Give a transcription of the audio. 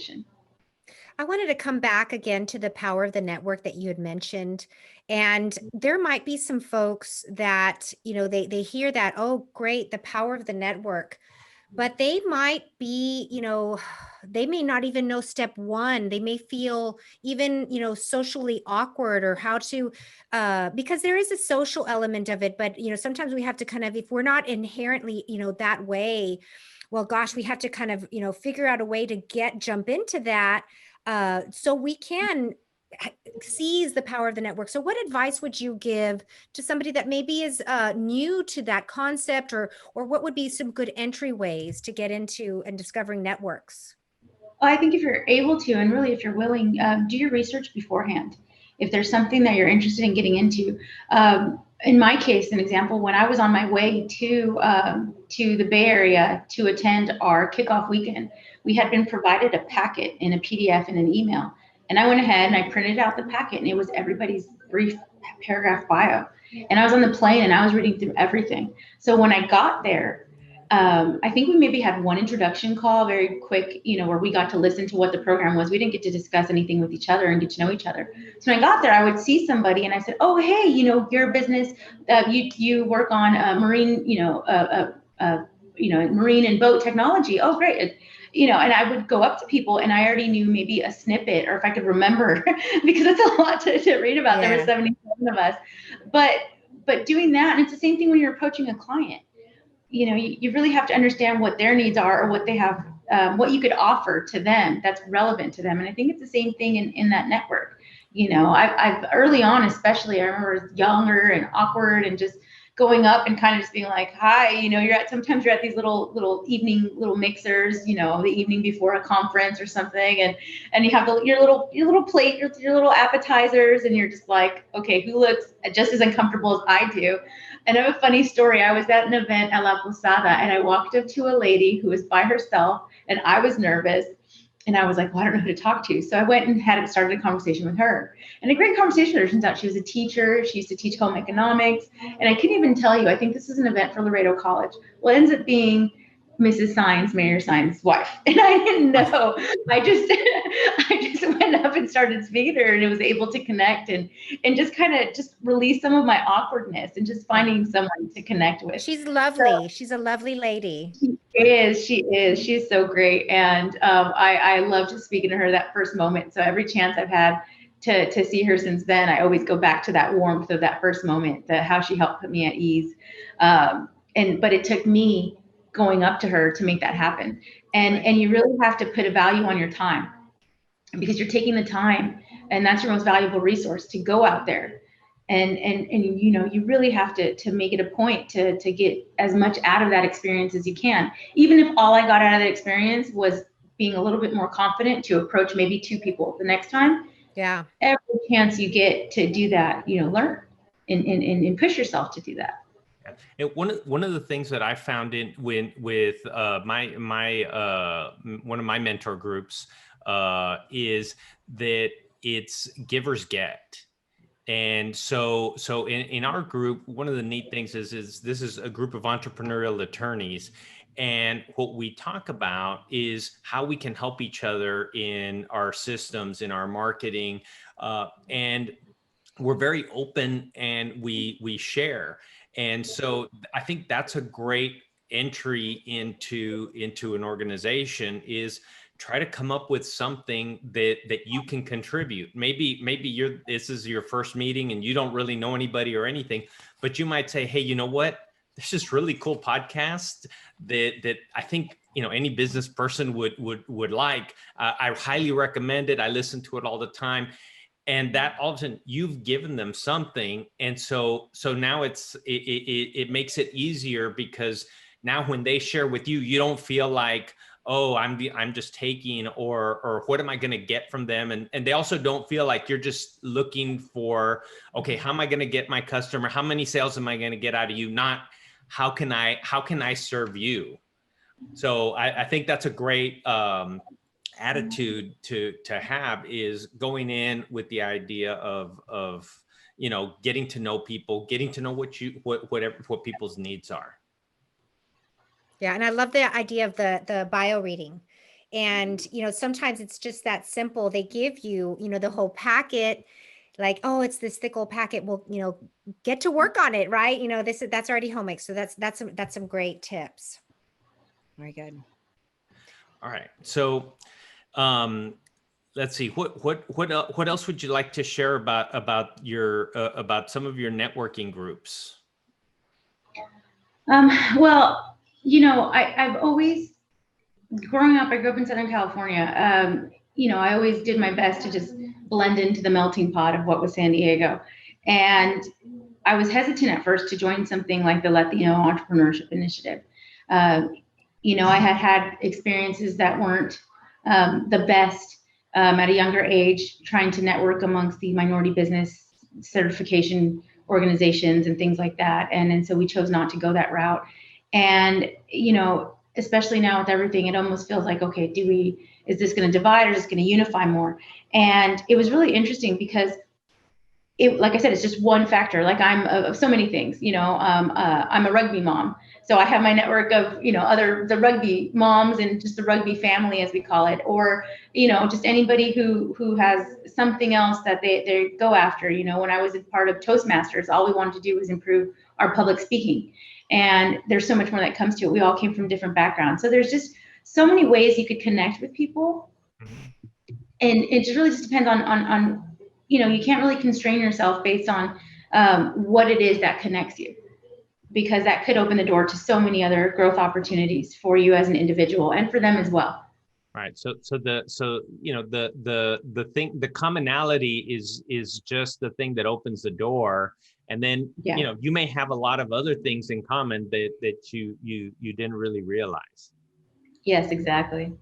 organization. I wanted to come back again to the power of the network that you had mentioned. And there might be some folks that, they hear that, oh, great, the power of the network, but they might be, they may not even know step one. They may feel even, socially awkward or how to, because there is a social element of it, but, sometimes we have to kind of, if we're not inherently, that way, well, gosh, we have to kind of, figure out a way to jump into that. So we can seize the power of the network. So what advice would you give to somebody that maybe is new to that concept, or what would be some good entryways to get into and discovering networks? Well, I think if you're able to, and really if you're willing, do your research beforehand. If there's something that you're interested in getting into. In my case, an example, when I was on my way to the Bay Area to attend our kickoff weekend, we had been provided a packet in a PDF and an email. And I went ahead and I printed out the packet, and it was everybody's brief paragraph bio. And I was on the plane and I was reading through everything. So when I got there, I think we maybe had one introduction call, very quick, where we got to listen to what the program was. We didn't get to discuss anything with each other and get to know each other. So when I got there, I would see somebody and I said, oh, hey, your business, you work on marine, marine and boat technology. Oh, great. And I would go up to people and I already knew maybe a snippet, or if I could remember, because it's a lot to read about. Yeah. There were 77 of us, but doing that, and it's the same thing when you're approaching a client. You really have to understand what their needs are, or what they have, what you could offer to them that's relevant to them. And I think it's the same thing in that network. I've early on, especially, I remember younger and awkward and just going up and kind of just being like, hi, sometimes you're at these little evening mixers, the evening before a conference or something. And you have your little plate, your little appetizers, and you're just like, okay, who looks just as uncomfortable as I do? And I have a funny story. I was at an event at La Posada, and I walked up to a lady who was by herself, and I was nervous. And I was like, well, I don't know who to talk to. So I went and started a conversation with her. And a great conversation with her. Turns out she was a teacher. She used to teach home economics. And I couldn't even tell you, I think this is an event for Laredo College. Well, it ends up being Mrs. Sines, Mayor Sines' wife. And I didn't know. I just went up and started speaking to her, and it was able to connect and just kind of just release some of my awkwardness and just finding someone to connect with. She's lovely. So, she's a lovely lady. She is. She's so great. And I loved speaking to her that first moment. So every chance I've had to see her since then, I always go back to that warmth of that first moment, how she helped put me at ease. But it took me going up to her to make that happen. And you really have to put a value on your time, because you're taking the time, and that's your most valuable resource, to go out there. And you really have to make it a point to get as much out of that experience as you can. Even if all I got out of that experience was being a little bit more confident to approach maybe 2 people the next time. Yeah. Every chance you get to do that, learn and push yourself to do that. And one of the things that I found with my one of my mentor groups is that it's givers get. And so in our group, one of the neat things is this is a group of entrepreneurial attorneys. And what we talk about is how we can help each other in our systems, in our marketing. And we're very open, and we share. And so I think that's a great entry into an organization, is try to come up with something that you can contribute. Maybe this is your first meeting and you don't really know anybody or anything, but you might say, hey, you know what? There's this really cool podcast that I think, any business person would like. I highly recommend it. I listen to it all the time. And that all of a sudden you've given them something. And so now it makes it easier, because now when they share with you, you don't feel like, oh, I'm just taking, or what am I going to get from them? And they also don't feel like you're just looking for, okay, how am I going to get my customer? How many sales am I going to get out of you? Not how can I serve you? So I think that's a great attitude to have, is going in with the idea of getting to know people, getting to know what people's needs are. Yeah, and I love the idea of the bio reading. And, sometimes it's just that simple. They give you, the whole packet, like, oh, it's this thick old packet. Well, get to work on it, right? That's already home ec. So that's some great tips. Very good. All right. So, let's see. What else would you like to share about your about some of your networking groups? Well, I've always, growing up, I grew up in Southern California. I always did my best to just blend into the melting pot of what was San Diego. And I was hesitant at first to join something like the Latino Entrepreneurship Initiative. I had experiences that weren't the best at a younger age, trying to network amongst the minority business certification organizations and things like that. And so we chose not to go that route. And, especially now with everything, it almost feels like, okay, is this going to divide or is this going to unify more? And it was really interesting because like I said, it's just one factor. Like I'm of so many things, I'm a rugby mom. So I have my network of, the rugby moms and just the rugby family, as we call it, or, just anybody who has something else that they go after. When I was a part of Toastmasters, all we wanted to do was improve our public speaking. And there's so much more that comes to it. We all came from different backgrounds. So there's just so many ways you could connect with people. And it just really just depends on you can't really constrain yourself based on what it is that connects you, because that could open the door to so many other growth opportunities for you as an individual and for them as well. Right. So the thing, the commonality is just the thing that opens the door. And then, you may have a lot of other things in common that you didn't really realize. Yes, exactly.